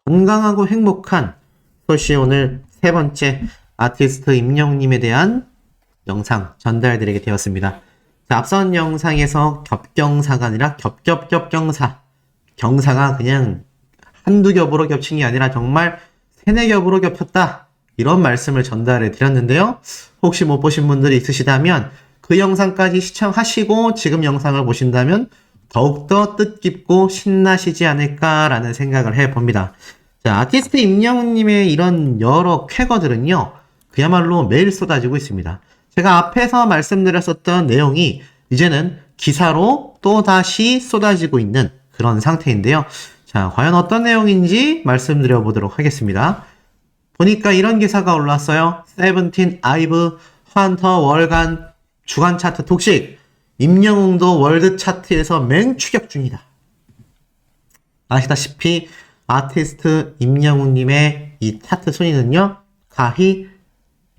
건강하고 행복한 소시 오늘 세 번째 아티스트 임영웅님에 대한 영상 전달드리게 되었습니다. 자, 앞선 영상에서 겹경사가 아니라 겹겹겹경사, 경사가 그냥 한두 겹으로 겹친 게 아니라 정말 세네 겹으로 겹쳤다, 이런 말씀을 전달해 드렸는데요. 혹시 못 보신 분들이 있으시다면 그 영상까지 시청하시고 지금 영상을 보신다면 더욱더 뜻깊고 신나시지 않을까라는 생각을 해봅니다. 자, 아티스트 임영웅님의 이런 여러 쾌거들은요, 그야말로 매일 쏟아지고 있습니다. 제가 앞에서 말씀드렸었던 내용이 이제는 기사로 또다시 쏟아지고 있는 그런 상태인데요. 자, 과연 어떤 내용인지 말씀드려 보도록 하겠습니다. 보니까 이런 기사가 올랐어요. 세븐틴 아이브 헌터 월간 주간 차트 독식, 임영웅도 월드 차트에서 맹추격 중이다. 아시다시피 아티스트 임영웅님의 이 차트 순위는요, 가히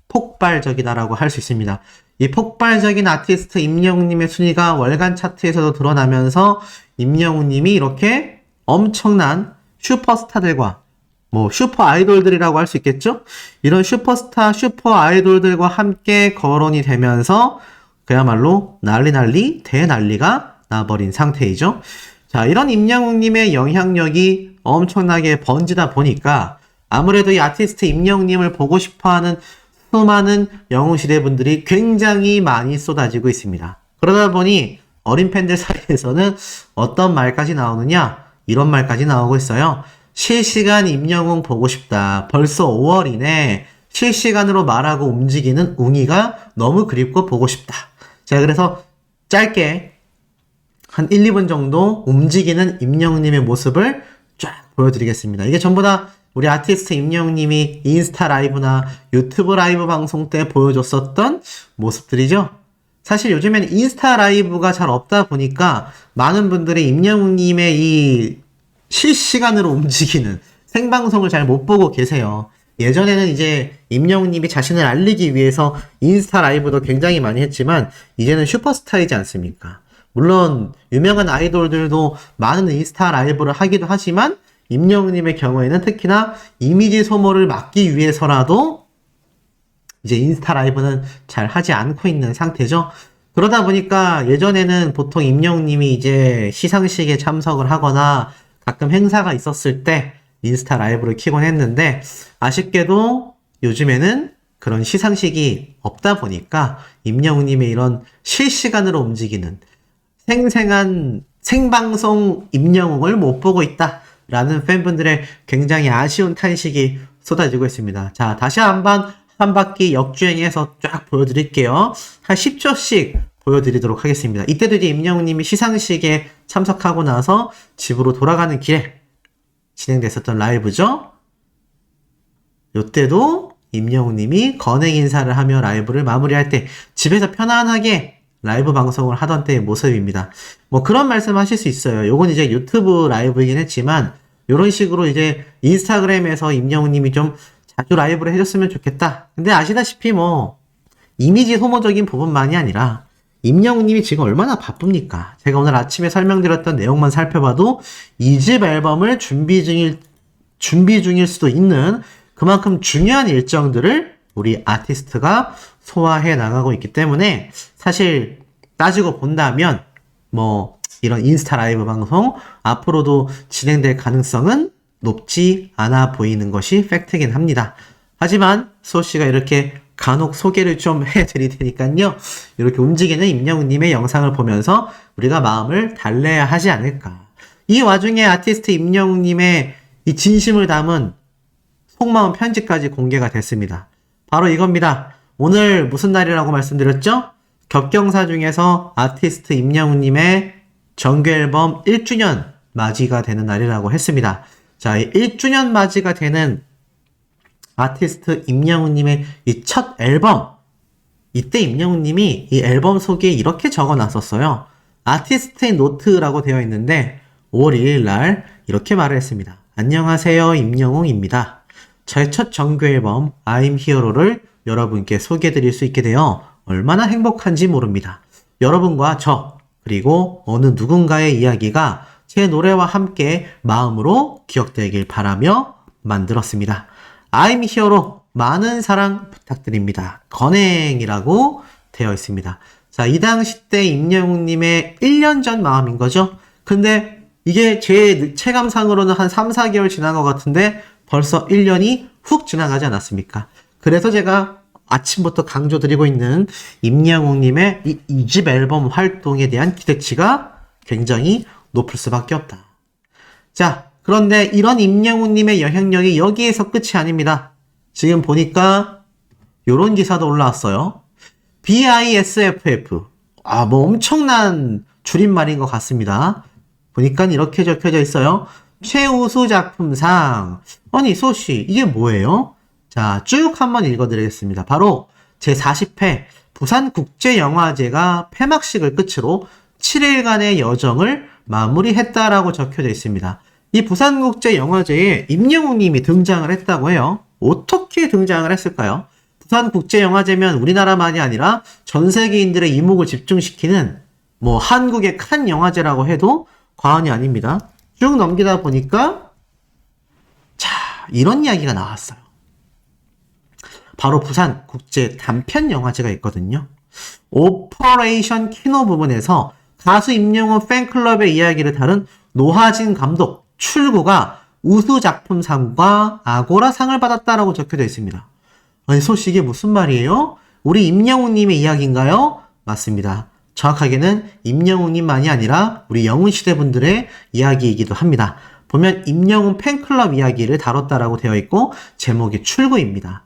폭발적이다라고 할 수 있습니다. 이 폭발적인 아티스트 임영웅님의 순위가 월간 차트에서도 드러나면서 임영웅님이 이렇게 엄청난 슈퍼스타들과 슈퍼 아이돌들이라고 할 수 있겠죠? 이런 슈퍼스타, 슈퍼 아이돌들과 함께 거론이 되면서 그야말로 난리 대난리가 나버린 상태이죠. 자, 이런 임영웅님의 영향력이 엄청나게 번지다 보니까 아무래도 이 아티스트 임영웅님을 보고 싶어하는 수많은 영웅시대 분들이 굉장히 많이 쏟아지고 있습니다. 그러다 보니 어린 팬들 사이에서는 어떤 말까지 나오느냐, 이런 말까지 나오고 있어요. 실시간 임영웅 보고 싶다. 벌써 5월이네. 실시간으로 말하고 움직이는 웅이가 너무 그립고 보고 싶다. 자, 그래서 짧게 한 1, 2분 정도 움직이는 임영웅님의 모습을 쫙 보여드리겠습니다. 이게 전부 다 우리 아티스트 임영웅님이 인스타 라이브나 유튜브 라이브 방송 때 보여줬었던 모습들이죠. 사실 요즘에는 인스타 라이브가 잘 없다 보니까 많은 분들이 임영웅님의 이 실시간으로 움직이는 생방송을 잘 못 보고 계세요. 예전에는 이제 임영웅님이 자신을 알리기 위해서 인스타 라이브도 굉장히 많이 했지만 이제는 슈퍼스타이지 않습니까? 물론 유명한 아이돌들도 많은 인스타 라이브를 하기도 하지만 임영웅님의 경우에는 특히나 이미지 소모를 막기 위해서라도 이제 인스타 라이브는 잘 하지 않고 있는 상태죠. 그러다 보니까 예전에는 보통 임영웅님이 이제 시상식에 참석을 하거나 가끔 행사가 있었을 때 인스타 라이브를 켜곤 했는데, 아쉽게도 요즘에는 그런 시상식이 없다 보니까 임영웅님의 이런 실시간으로 움직이는 생생한 생방송 임영웅을 못 보고 있다 라는 팬분들의 굉장히 아쉬운 탄식이 쏟아지고 있습니다. 자, 다시 한 바퀴 역주행해서 쫙 보여드릴게요. 한 10초씩 보여드리도록 하겠습니다. 이때도 이제 임영웅님이 시상식에 참석하고 나서 집으로 돌아가는 길에 진행됐었던 라이브죠. 이때도 임영웅님이 건행 인사를 하며 라이브를 마무리할 때 집에서 편안하게 라이브 방송을 하던 때의 모습입니다. 그런 말씀 하실 수 있어요. 요건 이제 유튜브 라이브이긴 했지만 이런 식으로 이제 인스타그램에서 임영웅님이 좀 자주 라이브를 해줬으면 좋겠다. 근데 아시다시피 이미지 소모적인 부분만이 아니라 임영웅님이 지금 얼마나 바쁩니까? 제가 오늘 아침에 설명드렸던 내용만 살펴봐도 2집 앨범을 준비 중일 수도 있는 그만큼 중요한 일정들을 우리 아티스트가 소화해 나가고 있기 때문에 사실 따지고 본다면 이런 인스타 라이브 방송 앞으로도 진행될 가능성은 높지 않아 보이는 것이 팩트긴 합니다. 하지만 소씨가 이렇게 간혹 소개를 좀 해드릴 테니까요, 이렇게 움직이는 임영웅님의 영상을 보면서 우리가 마음을 달래야 하지 않을까. 이 와중에 아티스트 임영웅님의 이 진심을 담은 속마음 편지까지 공개가 됐습니다. 바로 이겁니다. 오늘 무슨 날이라고 말씀드렸죠? 겹경사 중에서 아티스트 임영웅님의 정규앨범 1주년 맞이가 되는 날이라고 했습니다. 자, 1주년 맞이가 되는 아티스트 임영웅님의 이 첫 앨범, 이때 임영웅님이 이 앨범 소개에 이렇게 적어놨었어요. 아티스트의 노트라고 되어 있는데 5월 1일 날 이렇게 말을 했습니다. 안녕하세요, 임영웅입니다. 저의 첫 정규 앨범 I'm Hero를 여러분께 소개해드릴 수 있게 되어 얼마나 행복한지 모릅니다. 여러분과 저, 그리고 어느 누군가의 이야기가 제 노래와 함께 마음으로 기억되길 바라며 만들었습니다. I'm here로 많은 사랑 부탁드립니다. 건행이라고 되어 있습니다. 자, 이 당시 때 임영웅님의 1년 전 마음인 거죠. 근데 이게 제 체감상으로는 한 3, 4개월 지난 것 같은데 벌써 1년이 훅 지나가지 않았습니까? 그래서 제가 아침부터 강조드리고 있는 임영웅님의 이 2집 앨범 활동에 대한 기대치가 굉장히 높을 수밖에 없다. 자, 그런데 이런 임영웅님의 영향력이 여기에서 끝이 아닙니다. 지금 보니까 요런 기사도 올라왔어요. BISFF. 뭐 엄청난 줄임말인 것 같습니다. 보니까 이렇게 적혀져 있어요. 최우수 작품상. 아니, 소씨, 이게 뭐예요? 자, 쭉 한번 읽어드리겠습니다. 바로 제40회 부산국제영화제가 폐막식을 끝으로 7일간의 여정을 마무리했다라고 적혀져 있습니다. 이 부산국제영화제에 임영웅님이 등장을 했다고 해요. 어떻게 등장을 했을까요? 부산국제영화제면 우리나라만이 아니라 전 세계인들의 이목을 집중시키는 한국의 칸 영화제라고 해도 과언이 아닙니다. 쭉 넘기다 보니까 이런 이야기가 나왔어요. 바로 부산국제 단편영화제가 있거든요. 오퍼레이션 키노 부분에서 가수 임영웅 팬클럽의 이야기를 다룬 노하진 감독 출구가 우수작품상과 아고라상을 받았다라고 적혀져 있습니다. 아니, 소식이 무슨 말이에요? 우리 임영웅님의 이야기인가요? 맞습니다. 정확하게는 임영웅님만이 아니라 우리 영웅시대 분들의 이야기이기도 합니다. 보면 임영웅 팬클럽 이야기를 다뤘다라고 되어 있고 제목이 출구입니다.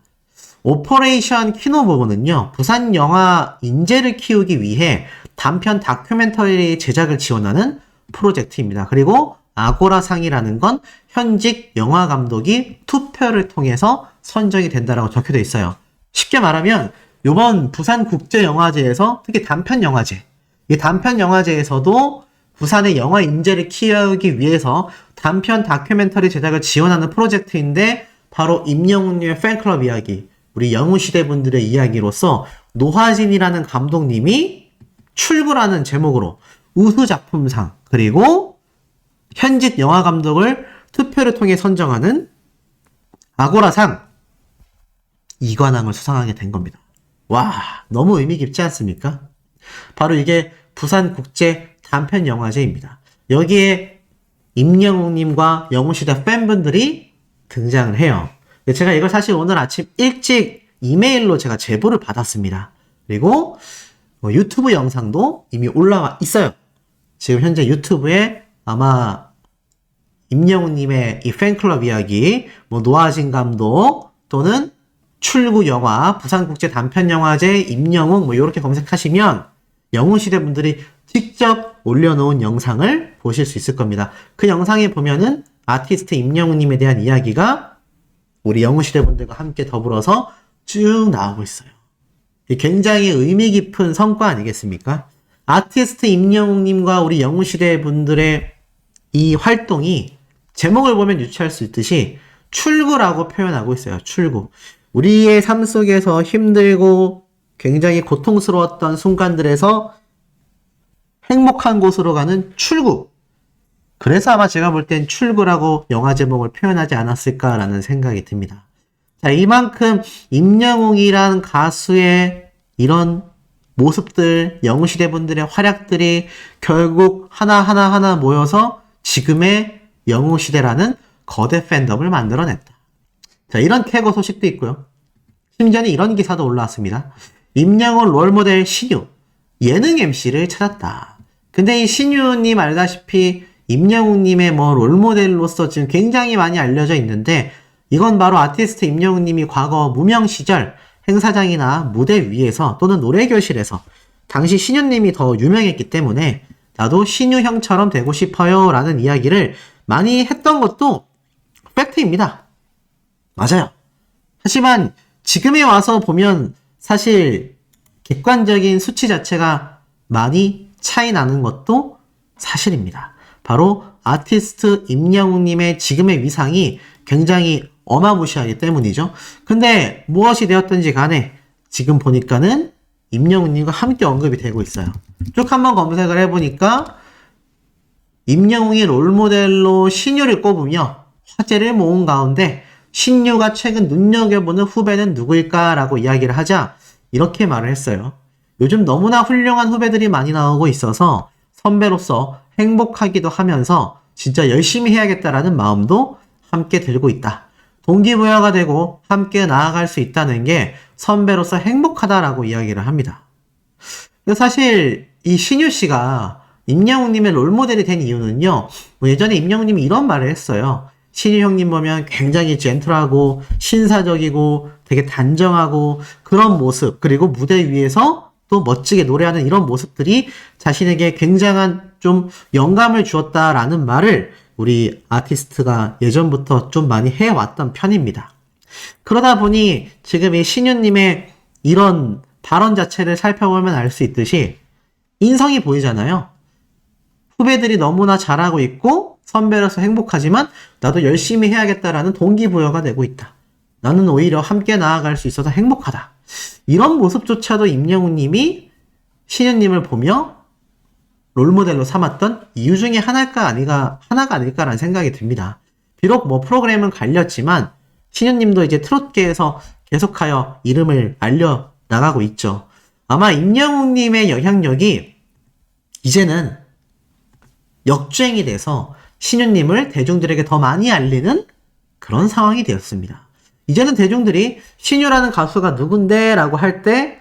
오퍼레이션 키노 부분은요, 부산 영화 인재를 키우기 위해 단편 다큐멘터리 제작을 지원하는 프로젝트입니다. 그리고 아고라상이라는 건 현직 영화 감독이 투표를 통해서 선정이 된다라고 적혀져 있어요. 쉽게 말하면 이번 부산국제영화제에서 특히 단편영화제, 이 단편영화제에서도 부산의 영화 인재를 키우기 위해서 단편 다큐멘터리 제작을 지원하는 프로젝트인데 바로 임영웅님의 팬클럽 이야기, 우리 영웅시대 분들의 이야기로서 노하진이라는 감독님이 출구라는 제목으로 우수작품상 그리고 현직 영화 감독을 투표를 통해 선정하는 아고라상 2관왕을 수상하게 된 겁니다. 와, 너무 의미 깊지 않습니까? 바로 이게 부산국제 단편영화제입니다. 여기에 임영웅님과 영웅시대 팬분들이 등장을 해요. 제가 이걸 사실 오늘 아침 일찍 이메일로 제가 제보를 받았습니다. 그리고 유튜브 영상도 이미 올라와 있어요. 지금 현재 유튜브에 아마 임영웅님의 이 팬클럽 이야기, 노하진 감독 또는 출구 영화, 부산국제 단편영화제 임영웅 이렇게 검색하시면 영웅시대 분들이 직접 올려놓은 영상을 보실 수 있을 겁니다. 그 영상에 보면은 아티스트 임영웅님에 대한 이야기가 우리 영웅시대 분들과 함께 더불어서 쭉 나오고 있어요. 굉장히 의미 깊은 성과 아니겠습니까? 아티스트 임영웅님과 우리 영웅시대 분들의 이 활동이 제목을 보면 유추할 수 있듯이 출구라고 표현하고 있어요. 출구. 우리의 삶 속에서 힘들고 굉장히 고통스러웠던 순간들에서 행복한 곳으로 가는 출구. 그래서 아마 제가 볼 땐 출구라고 영화 제목을 표현하지 않았을까라는 생각이 듭니다. 자, 이만큼 임영웅이란 가수의 이런 모습들, 영웅시대 분들의 활약들이 결국 하나하나 모여서 지금의 영웅시대라는 거대 팬덤을 만들어냈다. 자, 이런 캐거 소식도 있고요. 심지어는 이런 기사도 올라왔습니다. 임영웅 롤모델 신유, 예능 MC를 찾았다. 근데 이 신유님 알다시피 임영웅님의 롤모델로서 지금 굉장히 많이 알려져 있는데 이건 바로 아티스트 임영웅님이 과거 무명 시절 행사장이나 무대 위에서 또는 노래교실에서 당시 신유님이 더 유명했기 때문에 나도 신유 형처럼 되고 싶어요 라는 이야기를 많이 했던 것도 팩트입니다. 맞아요. 하지만 지금에 와서 보면 사실 객관적인 수치 자체가 많이 차이 나는 것도 사실입니다. 바로 아티스트 임영웅님의 지금의 위상이 굉장히 어마무시하기 때문이죠. 근데 무엇이 되었든지 간에 지금 보니까는 임영웅님과 함께 언급이 되고 있어요. 쭉 한번 검색을 해보니까 임영웅이 롤모델로 신유를 꼽으며 화제를 모은 가운데 신유가 최근 눈여겨보는 후배는 누구일까라고 이야기를 하자 이렇게 말을 했어요. 요즘 너무나 훌륭한 후배들이 많이 나오고 있어서 선배로서 행복하기도 하면서 진짜 열심히 해야겠다라는 마음도 함께 들고 있다. 동기부여가 되고 함께 나아갈 수 있다는 게 선배로서 행복하다라고 이야기를 합니다. 사실 이 신유 씨가 임영웅님의 롤모델이 된 이유는요. 예전에 임영웅님이 이런 말을 했어요. 신유 형님 보면 굉장히 젠틀하고 신사적이고 되게 단정하고 그런 모습, 그리고 무대 위에서 또 멋지게 노래하는 이런 모습들이 자신에게 굉장한 좀 영감을 주었다라는 말을 우리 아티스트가 예전부터 좀 많이 해왔던 편입니다. 그러다 보니 지금 이 신유님의 이런 발언 자체를 살펴보면 알 수 있듯이 인성이 보이잖아요. 후배들이 너무나 잘하고 있고 선배로서 행복하지만 나도 열심히 해야겠다라는 동기부여가 되고 있다. 나는 오히려 함께 나아갈 수 있어서 행복하다. 이런 모습조차도 임영웅님이 신유님을 보며 롤모델로 삼았던 이유 중에 하나가 아닐까라는 생각이 듭니다. 비록 뭐 프로그램은 갈렸지만 신유님도 이제 트롯계에서 계속하여 이름을 알려 나가고 있죠. 아마 임영웅님의 영향력이 이제는 역주행이 돼서 신유님을 대중들에게 더 많이 알리는 그런 상황이 되었습니다. 이제는 대중들이 신유라는 가수가 누군데? 라고 할 때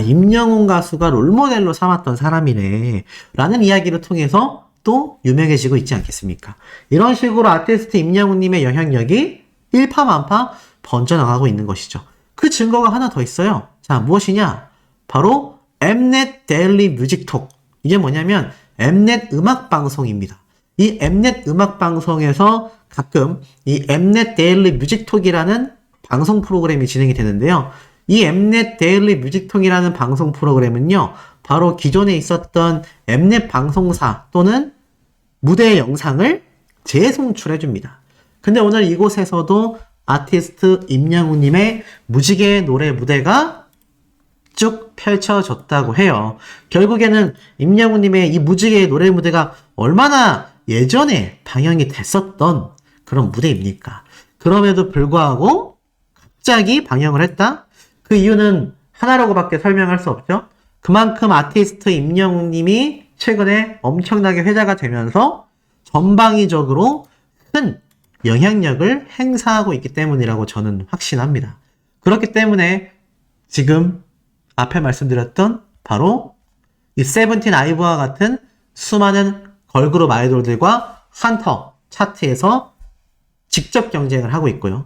임영웅 가수가 롤모델로 삼았던 사람이네 라는 이야기를 통해서 또 유명해지고 있지 않겠습니까? 이런 식으로 아티스트 임영웅님의 영향력이 일파만파 번져나가고 있는 것이죠. 그 증거가 하나 더 있어요. 자, 무엇이냐? 바로 엠넷 데일리 뮤직톡. 이게 뭐냐면 엠넷 음악방송입니다. 이 엠넷 음악방송에서 가끔 이 엠넷 데일리 뮤직톡이라는 방송 프로그램이 진행이 되는데요. 이 엠넷 데일리 뮤직톡이라는 방송 프로그램은요, 바로 기존에 있었던 엠넷 방송사 또는 무대 영상을 재송출해줍니다. 근데 오늘 이곳에서도 아티스트 임영웅님의 무지개 노래 무대가 쭉 펼쳐졌다고 해요. 결국에는 임영웅님의 이 무지개 노래 무대가 얼마나 예전에 방영이 됐었던 그런 무대입니까? 그럼에도 불구하고 갑자기 방영을 했다? 그 이유는 하나라고밖에 설명할 수 없죠. 그만큼 아티스트 임영웅님이 최근에 엄청나게 회자가 되면서 전방위적으로 큰 영향력을 행사하고 있기 때문이라고 저는 확신합니다. 그렇기 때문에 지금 앞에 말씀드렸던 바로 이 세븐틴 아이브와 같은 수많은 걸그룹 아이돌들과 한터 차트에서 직접 경쟁을 하고 있고요.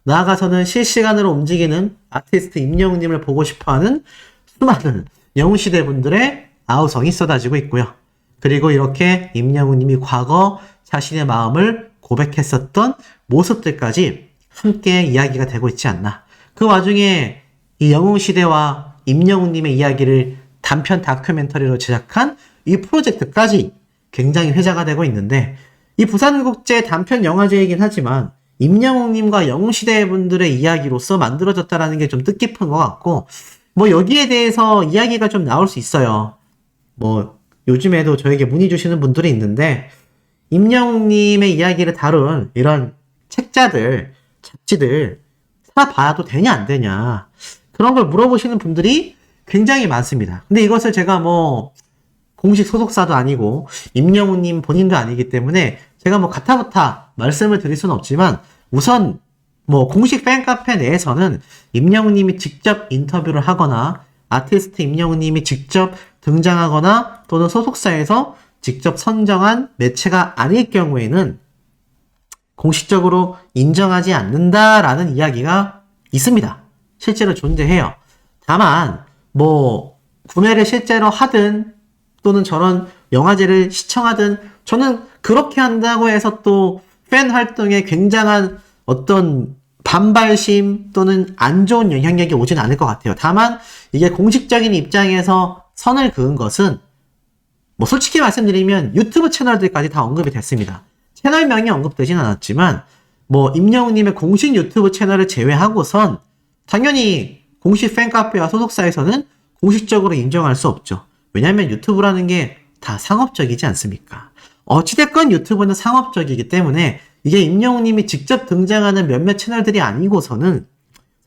나아가서는 실시간으로 움직이는 아티스트 임영웅님을 보고 싶어하는 수많은 영웅시대 분들의 아우성이 쏟아지고 있고요. 그리고 이렇게 임영웅님이 과거 자신의 마음을 고백했었던 모습들까지 함께 이야기가 되고 있지 않나. 그 와중에 이 영웅시대와 임영웅님의 이야기를 단편 다큐멘터리로 제작한 이 프로젝트까지 굉장히 회자가 되고 있는데, 이 부산국제 단편 영화제이긴 하지만 임영웅님과 영웅시대 분들의 이야기로서 만들어졌다라는 게 좀 뜻깊은 것 같고, 뭐 여기에 대해서 이야기가 좀 나올 수 있어요. 뭐 요즘에도 저에게 문의 주시는 분들이 있는데, 임영웅님의 이야기를 다룬 이런 책자들, 잡지들 사봐도 되냐 안 되냐, 그런 걸 물어보시는 분들이 굉장히 많습니다. 근데 이것을 제가 뭐 공식 소속사도 아니고 임영웅님 본인도 아니기 때문에 제가 뭐 가타부타 말씀을 드릴 수는 없지만, 우선 뭐 공식 팬카페 내에서는 임영웅님이 직접 인터뷰를 하거나 아티스트 임영웅님이 직접 등장하거나 또는 소속사에서 직접 선정한 매체가 아닐 경우에는 공식적으로 인정하지 않는다라는 이야기가 있습니다. 실제로 존재해요. 다만 뭐 구매를 실제로 하든 또는 저런 영화제를 시청하든, 저는 그렇게 한다고 해서 또 팬 활동에 굉장한 어떤 반발심 또는 안 좋은 영향력이 오진 않을 것 같아요. 다만 이게 공식적인 입장에서 선을 그은 것은 뭐 솔직히 말씀드리면 유튜브 채널들까지 다 언급이 됐습니다. 채널명이 언급되진 않았지만 뭐 임영웅님의 공식 유튜브 채널을 제외하고선 당연히 공식 팬카페와 소속사에서는 공식적으로 인정할 수 없죠. 왜냐하면 유튜브라는 게 다 상업적이지 않습니까? 어찌됐건 유튜브는 상업적이기 때문에 이게 임영웅님이 직접 등장하는 몇몇 채널들이 아니고서는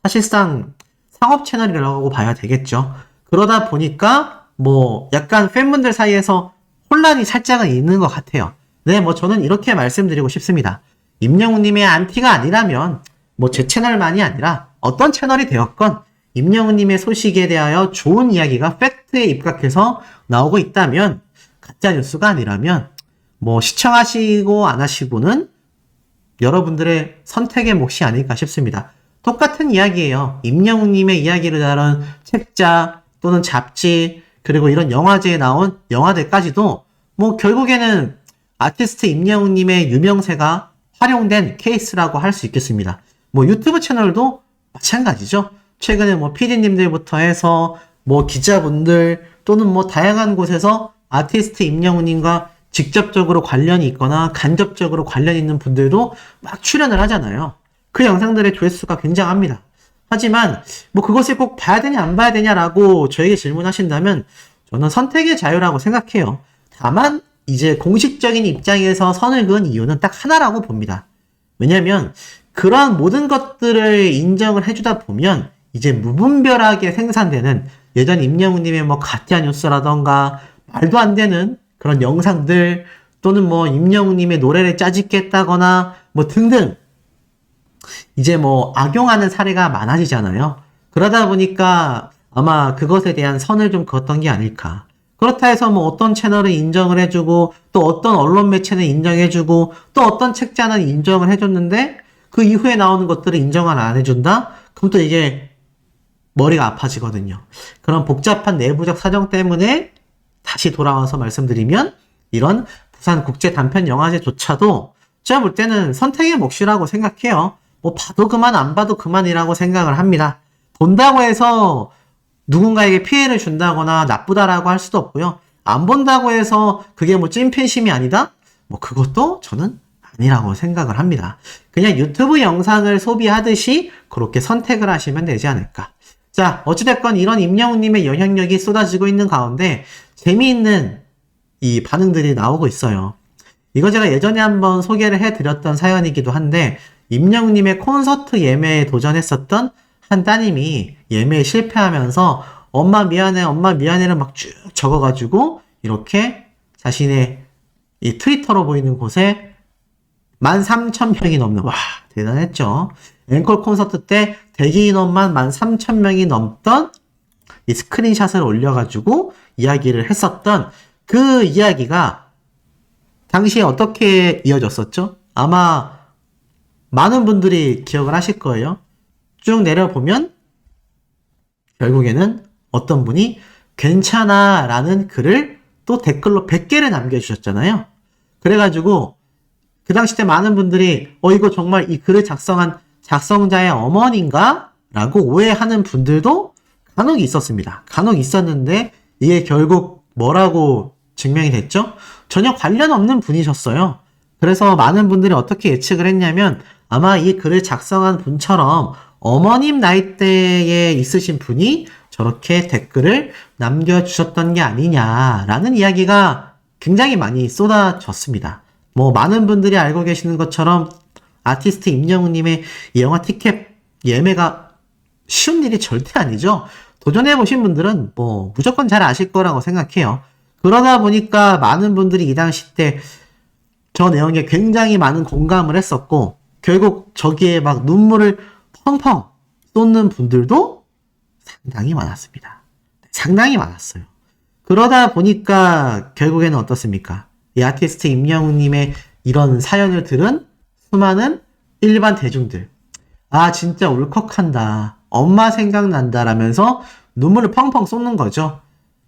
사실상 상업 채널이라고 봐야 되겠죠. 그러다 보니까 뭐 약간 팬분들 사이에서 혼란이 살짝은 있는 것 같아요. 네, 뭐 저는 이렇게 말씀드리고 싶습니다. 임영웅님의 안티가 아니라면 뭐 제 채널만이 아니라 어떤 채널이 되었건 임영웅님의 소식에 대하여 좋은 이야기가 팩트에 입각해서 나오고 있다면 가짜뉴스가 아니라면 뭐 시청하시고 안 하시고는 여러분들의 선택의 몫이 아닐까 싶습니다. 똑같은 이야기예요. 임영웅님의 이야기를 다룬 책자 또는 잡지 그리고 이런 영화제에 나온 영화들까지도 뭐 결국에는 아티스트 임영웅님의 유명세가 활용된 케이스라고 할 수 있겠습니다. 뭐 유튜브 채널도 마찬가지죠. 최근에 뭐 PD님들부터 해서 뭐 기자분들 또는 뭐 다양한 곳에서 아티스트 임영웅님과 직접적으로 관련이 있거나 간접적으로 관련 있는 분들도 막 출연을 하잖아요. 그 영상들의 조회수가 굉장합니다. 하지만 뭐 그것을 꼭 봐야 되냐 안 봐야 되냐라고 저에게 질문하신다면 저는 선택의 자유라고 생각해요. 다만 이제 공식적인 입장에서 선을 그은 이유는 딱 하나라고 봅니다. 왜냐면 그러한 모든 것들을 인정을 해주다 보면 이제 무분별하게 생산되는 예전 임영웅님의 뭐 가짜뉴스라던가 말도 안 되는 그런 영상들 또는 뭐 임영웅님의 노래를 짜집겠다거나 뭐 등등 이제 뭐 악용하는 사례가 많아지잖아요. 그러다 보니까 아마 그것에 대한 선을 좀 그었던 게 아닐까. 그렇다 해서 뭐 어떤 채널은 인정을 해주고 또 어떤 언론 매체는 인정해주고 또 어떤 책자는 인정을 해줬는데 그 이후에 나오는 것들을 인정을 안 해준다? 그럼 또 이게 머리가 아파지거든요. 그런 복잡한 내부적 사정 때문에 다시 돌아와서 말씀드리면 이런 부산 국제 단편 영화제조차도 제가 볼 때는 선택의 몫이라고 생각해요. 뭐 봐도 그만 안 봐도 그만이라고 생각을 합니다. 본다고 해서 누군가에게 피해를 준다거나 나쁘다라고 할 수도 없고요. 안 본다고 해서 그게 뭐 찐팬심이 아니다? 뭐 그것도 저는 아니라고 생각을 합니다. 그냥 유튜브 영상을 소비하듯이 그렇게 선택을 하시면 되지 않을까. 자, 어찌됐건 이런 임영웅님의 영향력이 쏟아지고 있는 가운데 재미있는 이 반응들이 나오고 있어요. 이거 제가 예전에 한번 소개를 해드렸던 사연이기도 한데 임영웅님의 콘서트 예매에 도전했었던 한 따님이 예매에 실패하면서 엄마 미안해를 막 쭉 적어가지고 이렇게 자신의 이 트위터로 보이는 곳에 13,000명이 넘는 와 대단했죠. 앵콜 콘서트 때 대기 인원만 13,000명이 넘던 이 스크린샷을 올려가지고 이야기를 했었던 그 이야기가 당시에 어떻게 이어졌었죠? 아마 많은 분들이 기억을 하실 거예요. 쭉 내려보면 결국에는 어떤 분이 괜찮아 라는 글을 또 댓글로 100개를 남겨주셨잖아요. 그래가지고 그 당시 때 많은 분들이 이거 정말 이 글을 작성한 작성자의 어머니인가? 라고 오해하는 분들도 간혹 있었습니다. 간혹 있었는데 이게 결국 뭐라고 증명이 됐죠? 전혀 관련 없는 분이셨어요. 그래서 많은 분들이 어떻게 예측을 했냐면 아마 이 글을 작성한 분처럼 어머님 나이대에 있으신 분이 저렇게 댓글을 남겨주셨던 게 아니냐라는 이야기가 굉장히 많이 쏟아졌습니다. 뭐 많은 분들이 알고 계시는 것처럼 아티스트 임영웅님의 영화 티켓 예매가 쉬운 일이 절대 아니죠. 도전해보신 분들은 뭐 무조건 잘 아실 거라고 생각해요. 그러다 보니까 많은 분들이 이 당시 때 저 내용에 굉장히 많은 공감을 했었고 결국 저기에 막 눈물을 펑펑 쏟는 분들도 상당히 많았습니다. 상당히 많았어요. 그러다 보니까 결국에는 어떻습니까? 이 아티스트 임영웅님의 이런 사연을 들은 수많은 일반 대중들 아 진짜 울컥한다. 엄마 생각난다 라면서 눈물을 펑펑 쏟는 거죠.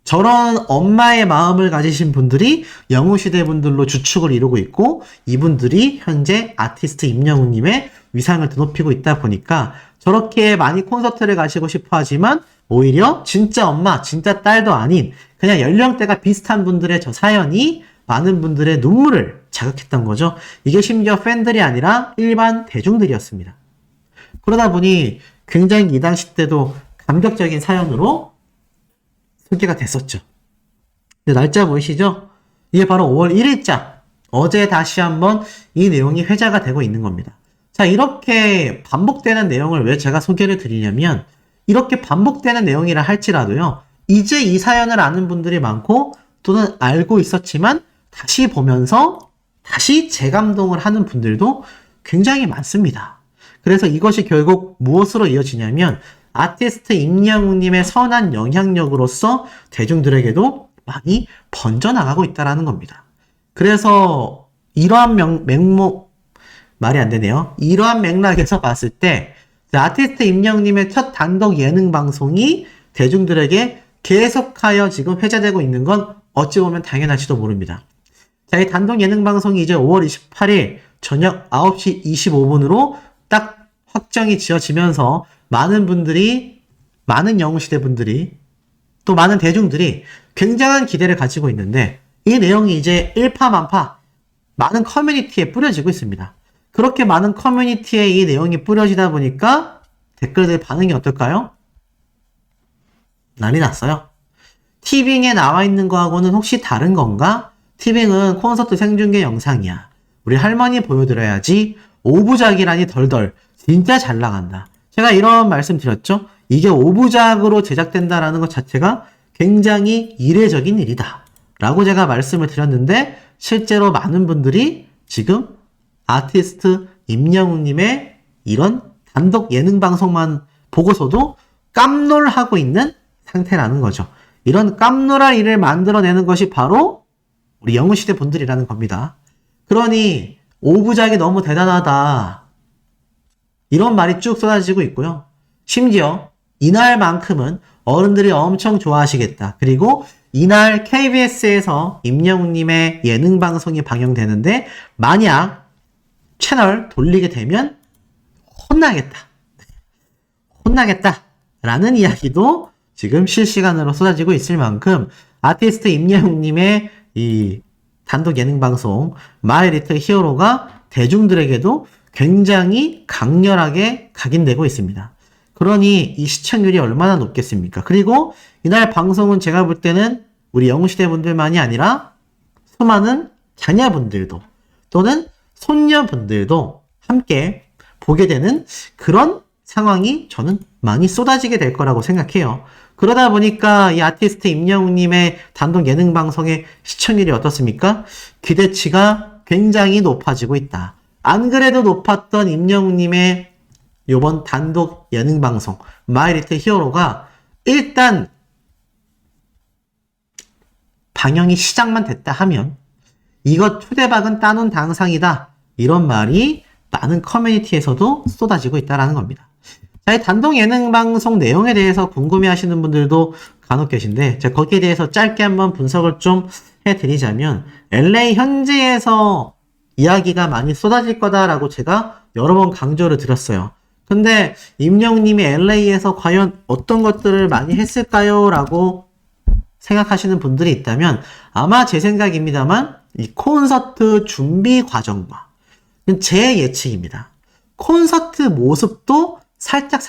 저런 엄마의 마음을 가지신 분들이 영웅시대 분들로 주축을 이루고 있고 이분들이 현재 아티스트 임영웅님의 위상을 드높이고 있다 보니까 저렇게 많이 콘서트를 가시고 싶어 하지만 오히려 진짜 엄마, 진짜 딸도 아닌 그냥 연령대가 비슷한 분들의 저 사연이 많은 분들의 눈물을 자극했던 거죠. 이게 심지어 팬들이 아니라 일반 대중들이었습니다. 그러다 보니 굉장히 이 당시 때도 감격적인 사연으로 소개가 됐었죠. 근데 날짜 보이시죠? 이게 바로 5월 1일자 어제 다시 한번 이 내용이 회자가 되고 있는 겁니다. 자, 이렇게 반복되는 내용을 왜 제가 소개를 드리냐면, 이렇게 반복되는 내용이라 할지라도요, 이제 이 사연을 아는 분들이 많고, 또는 알고 있었지만, 다시 보면서, 다시 재감동을 하는 분들도 굉장히 많습니다. 그래서 이것이 결국 무엇으로 이어지냐면, 아티스트 임영웅님의 선한 영향력으로서 대중들에게도 많이 번져나가고 있다는 겁니다. 그래서 이러한 말이 안 되네요. 이러한 맥락에서 봤을 때 아티스트 임영웅님의 첫 단독 예능 방송이 대중들에게 계속하여 지금 회자되고 있는 건 어찌 보면 당연할지도 모릅니다. 자, 이 단독 예능 방송이 이제 5월 28일 저녁 9시 25분으로 딱 확정이 지어지면서 많은 분들이, 많은 영웅시대 분들이, 또 많은 대중들이 굉장한 기대를 가지고 있는데, 이 내용이 이제 일파만파 많은 커뮤니티에 뿌려지고 있습니다. 그렇게 많은 커뮤니티에 이 내용이 뿌려지다 보니까 댓글들 반응이 어떨까요? 난리 났어요. 티빙에 나와 있는 거하고는 혹시 다른 건가? 티빙은 콘서트 생중계 영상이야. 우리 할머니 보여드려야지. 5부작이라니 덜덜. 진짜 잘 나간다. 제가 이런 말씀 드렸죠? 이게 5부작으로 제작된다라는 것 자체가 굉장히 이례적인 일이다. 라고 제가 말씀을 드렸는데, 실제로 많은 분들이 지금 아티스트 임영웅님의 이런 단독 예능 방송만 보고서도 깜놀하고 있는 상태라는 거죠. 이런 깜놀할 일을 만들어내는 것이 바로 우리 영웅시대 분들이라는 겁니다. 그러니 5부작이 너무 대단하다. 이런 말이 쭉 쏟아지고 있고요. 심지어 이날만큼은 어른들이 엄청 좋아하시겠다. 그리고 이날 KBS에서 임영웅님의 예능 방송이 방영되는데 만약 채널 돌리게 되면 혼나겠다. 혼나겠다. 라는 이야기도 지금 실시간으로 쏟아지고 있을 만큼 아티스트 임영웅님의 이 단독 예능 방송 마이 리틀 히어로가 대중들에게도 굉장히 강렬하게 각인되고 있습니다. 그러니 이 시청률이 얼마나 높겠습니까? 그리고 이날 방송은 제가 볼 때는 우리 영웅시대 분들만이 아니라 수많은 자녀분들도 또는 손녀분들도 함께 보게 되는 그런 상황이 저는 많이 쏟아지게 될 거라고 생각해요. 그러다 보니까 이 아티스트 임영웅님의 단독 예능 방송의 시청률이 어떻습니까? 기대치가 굉장히 높아지고 있다. 안 그래도 높았던 임영웅님의 요번 단독 예능 방송 마이 리틀 히어로가 일단 방영이 시작만 됐다 하면 이것 초대박은 따놓은 당상이다. 이런 말이 많은 커뮤니티에서도 쏟아지고 있다는 겁니다. 자, 이 단독 예능 방송 내용에 대해서 궁금해 하시는 분들도 간혹 계신데 제가 거기에 대해서 짧게 한번 분석을 좀 해드리자면 LA 현지에서 이야기가 많이 쏟아질 거다라고 제가 여러 번 강조를 드렸어요. 근데 임영웅님이 LA에서 과연 어떤 것들을 많이 했을까요? 라고 생각하시는 분들이 있다면 아마 제 생각입니다만 이 콘서트 준비 과정과 제 예측입니다. 콘서트 모습도 살짝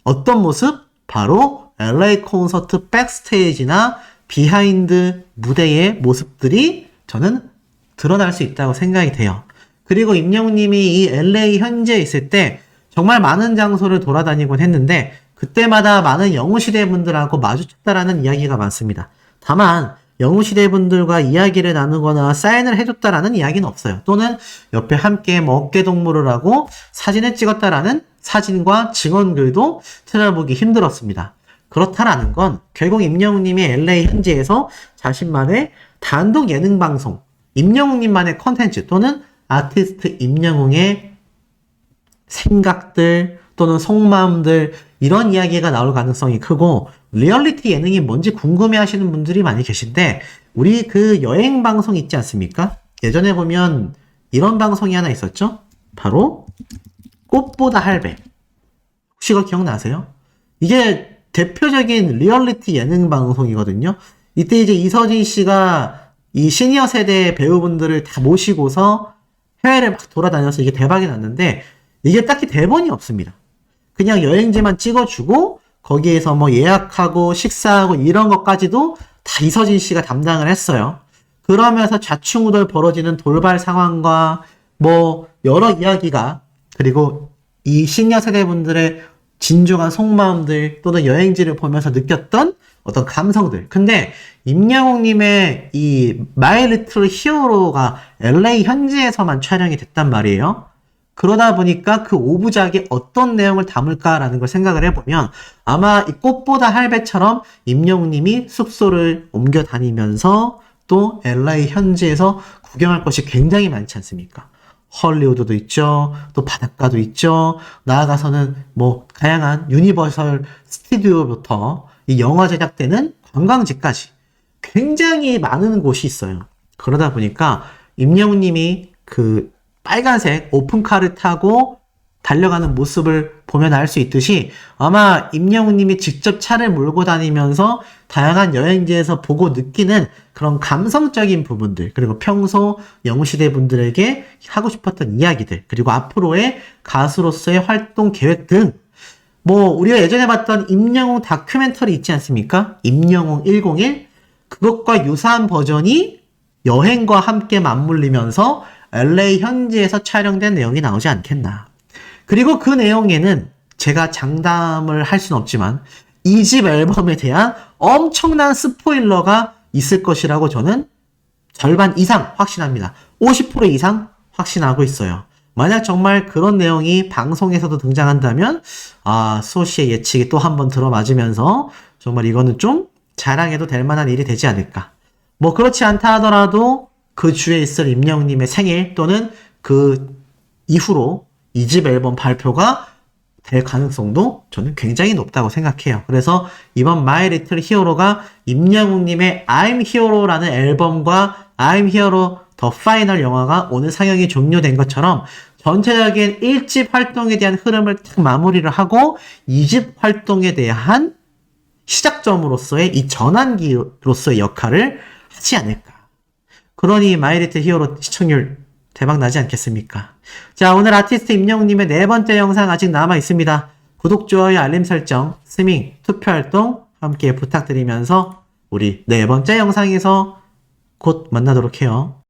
어떤 모습? 바로 LA 콘서트 백스테이지나 비하인드 무대의 모습들이 저는 드러날 수 있다고 생각이 돼요. 그리고 임영웅님이 이 LA 현지에 있을 때 정말 많은 장소를 돌아다니곤 했는데 그때마다 많은 영웅시대 분들하고 마주쳤다라는 이야기가 많습니다. 다만 영웅시대 분들과 이야기를 나누거나 사인을 해줬다라는 이야기는 없어요. 또는 옆에 함께 어깨동무를 하고 사진을 찍었다라는 사진과 증언글도 찾아보기 힘들었습니다. 그렇다라는 건 결국 임영웅님이 LA 현지에서 자신만의 단독 예능 방송, 임영웅님만의 컨텐츠 또는 아티스트 임영웅의 생각들 또는 속마음들 이런 이야기가 나올 가능성이 크고 리얼리티 예능이 뭔지 궁금해 하시는 분들이 많이 계신데 우리 그 여행 방송 있지 않습니까? 예전에 보면 이런 방송이 하나 있었죠? 바로 꽃보다 할배. 혹시 그거 기억나세요? 이게 대표적인 리얼리티 예능 방송이거든요. 이때 이제 이서진 씨가 이 시니어 세대 배우분들을 다 모시고서 해외를 막 돌아다녀서 이게 대박이 났는데 이게 딱히 대본이 없습니다. 그냥 여행지만 찍어주고 거기에서 뭐 예약하고 식사하고 이런 것까지도 다 이서진 씨가 담당을 했어요. 그러면서 좌충우돌 벌어지는 돌발 상황과 뭐 여러 이야기가, 그리고 이 시니어 세대분들의 진중한 속마음들 또는 여행지를 보면서 느꼈던 어떤 감성들. 근데 임영웅님의 이 마이 리틀 히어로가 LA 현지에서만 촬영이 됐단 말이에요. 그러다 보니까 그 5부작이 어떤 내용을 담을까라는 걸 생각을 해보면 아마 이 꽃보다 할배처럼 임영웅님이 숙소를 옮겨 다니면서 또 LA 현지에서 구경할 것이 굉장히 많지 않습니까? 헐리우드도 있죠. 또 바닷가도 있죠. 나아가서는 뭐 다양한 유니버설 스튜디오부터 이 영화 제작되는 관광지까지 굉장히 많은 곳이 있어요. 그러다 보니까 임영웅님이 그 빨간색 오픈카를 타고 달려가는 모습을 보면 알 수 있듯이 아마 임영웅님이 직접 차를 몰고 다니면서 다양한 여행지에서 보고 느끼는 그런 감성적인 부분들, 그리고 평소 영웅시대 분들에게 하고 싶었던 이야기들, 그리고 앞으로의 가수로서의 활동 계획 등, 뭐 우리가 예전에 봤던 임영웅 다큐멘터리 있지 않습니까? 임영웅 101? 그것과 유사한 버전이 여행과 함께 맞물리면서 LA 현지에서 촬영된 내용이 나오지 않겠나. 그리고 그 내용에는 제가 장담을 할 수는 없지만 2집 앨범에 대한 엄청난 스포일러가 있을 것이라고 저는 절반 이상 확신합니다. 50% 이상 확신하고 있어요. 만약 정말 그런 내용이 방송에서도 등장한다면 소시의 예측이 또 한 번 들어맞으면서 정말 이거는 좀 자랑해도 될 만한 일이 되지 않을까. 뭐 그렇지 않다 하더라도 그 주에 있을 임영웅님의 생일 또는 그 이후로 2집 앨범 발표가 될 가능성도 저는 굉장히 높다고 생각해요. 그래서 이번 마이 리틀 히어로가 임영웅님의 I'm Hero라는 앨범과 I'm Hero 더 파이널 영화가 오늘 상영이 종료된 것처럼 전체적인 1집 활동에 대한 흐름을 딱 마무리를 하고 2집 활동에 대한 시작점으로서의 이 전환기로서의 역할을 하지 않을까. 그러니 마이 리틀 히어로 시청률 대박 나지 않겠습니까? 자, 오늘 아티스트 임영웅님의 네 번째 영상 아직 남아 있습니다. 구독, 좋아요, 알림 설정, 스밍, 투표 활동 함께 부탁드리면서 우리 네 번째 영상에서 곧 만나도록 해요.